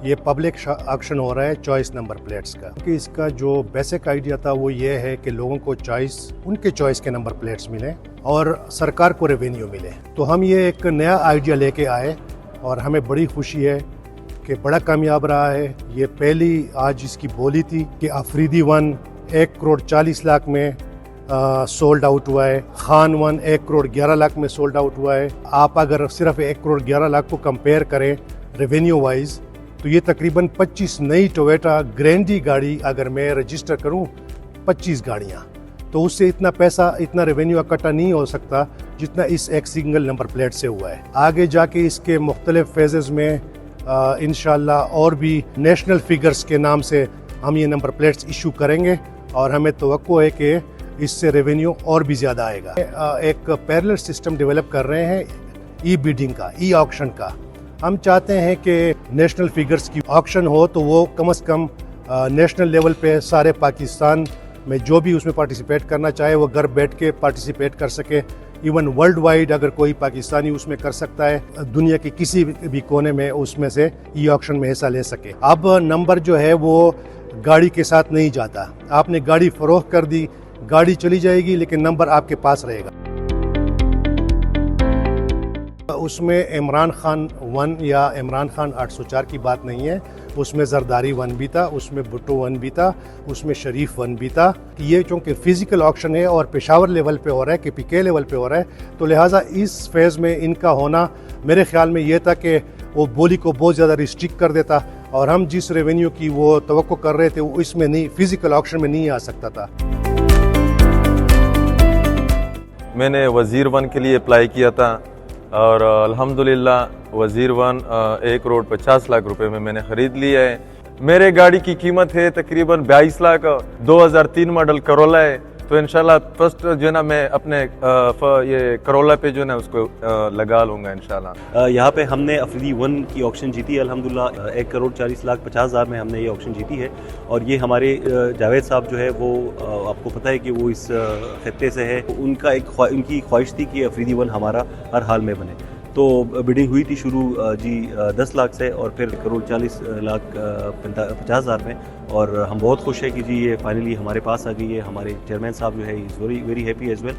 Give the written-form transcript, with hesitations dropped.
یہ public auction ہو رہا ہے چوائس نمبر پلیٹس کا کہ اس کا جو بیسک آئیڈیا تھا وہ یہ ہے کہ لوگوں کو چوائس ان کے چوائس کے نمبر پلیٹس ملیں اور سرکار کو ریونیو ملے. تو ہم یہ ایک نیا آئیڈیا لے کے آئے اور ہمیں بڑی خوشی ہے کہ بڑا کامیاب رہا ہے. یہ پہلی آج اس کی بولی تھی کہ آفریدی 1 1,40,00,000 میں سولڈ آؤٹ ہوا ہے, خان 1 1,11,00,000 میں سولڈ آؤٹ ہوا ہے. آپ اگر صرف 1,11,00,000 کو کمپیئر کریں ریونیو وائز تو یہ تقریباً 25 نئی ٹویٹا گرینڈی گاڑی اگر میں رجسٹر کروں 25 گاڑیاں تو اس سے اتنا پیسہ اتنا ریونیو اکٹھا نہیں ہو سکتا جتنا اس ایک سنگل نمبر پلیٹ سے ہوا ہے. آگے جا کے اس کے مختلف فیزز میں انشاءاللہ اور بھی نیشنل فگرز کے نام سے ہم یہ نمبر پلیٹس ایشو کریں گے اور ہمیں توقع ہے کہ اس سے ریونیو اور بھی زیادہ آئے گا. ایک پیرلل سسٹم ڈیولپ کر رہے ہیں ای بیڈنگ کا, ای آکشن کا. ہم چاہتے ہیں کہ نیشنل فگرز کی آکشن ہو تو وہ کم از کم نیشنل لیول پہ سارے پاکستان میں جو بھی اس میں پارٹیسپیٹ کرنا چاہے وہ گھر بیٹھ کے پارٹیسپیٹ کر سکے. ایون ورلڈ وائڈ اگر کوئی پاکستانی اس میں کر سکتا ہے, دنیا کے کسی بھی کونے میں اس میں سے ای آکشن میں حصہ لے سکے. اب نمبر جو ہے وہ گاڑی کے ساتھ نہیں جاتا. آپ نے گاڑی فروخت کر دی, گاڑی چلی جائے گی لیکن نمبر آپ کے پاس رہے گا. اس میں عمران خان 1 یا عمران خان 804 کی بات نہیں ہے, اس میں زرداری 1 بھی تھا, اس میں بھٹو 1 بھی تھا, اس میں شریف 1 بھی تھا. یہ چونکہ فزیکل آکشن ہے اور پشاور لیول پہ ہو رہا ہے, کے پی کے لیول پہ ہو رہا ہے, تو لہٰذا اس فیز میں ان کا ہونا میرے خیال میں یہ تھا کہ وہ بولی کو بہت زیادہ ریسٹرکٹ کر دیتا اور ہم جس ریونیو کی وہ توقع کر رہے تھے وہ اس میں نہیں, فزیکل آکشن میں نہیں آ سکتا تھا. میں نے وزیر 1 کے لیے اپلائی کیا تھا اور الحمدللہ وزیر 1 1,50,00,000 روپے میں نے خرید لیا ہے. میرے گاڑی کی قیمت ہے تقریباً 22 لاکھ, 2003 ماڈل کرولا ہے. تو انشاءاللہ فرسٹ جو ہے نا میں اپنے یہ کرولا پہ جو ہے نا اس کو لگا لوں گا انشاءاللہ. یہاں پہ ہم نے آفریدی 1 کی آکشن جیتی ہے الحمدللہ. 1,40,50,000 میں ہم نے یہ آکشن جیتی ہے اور یہ ہمارے جاوید صاحب جو ہے وہ آپ کو پتہ ہے کہ وہ اس خطے سے ہے. ان کی خواہش تھی کہ آفریدی 1 ہمارا ہر حال میں بنے. تو بڈنگ ہوئی تھی شروع 10 لاکھ سے اور پھر 1,40,50,000 میں, اور ہم بہت خوش ہیں کہ جی یہ فائنلی ہمارے پاس آ گئی ہے. ہمارے چیئرمین صاحب جو ہے is very happy as well.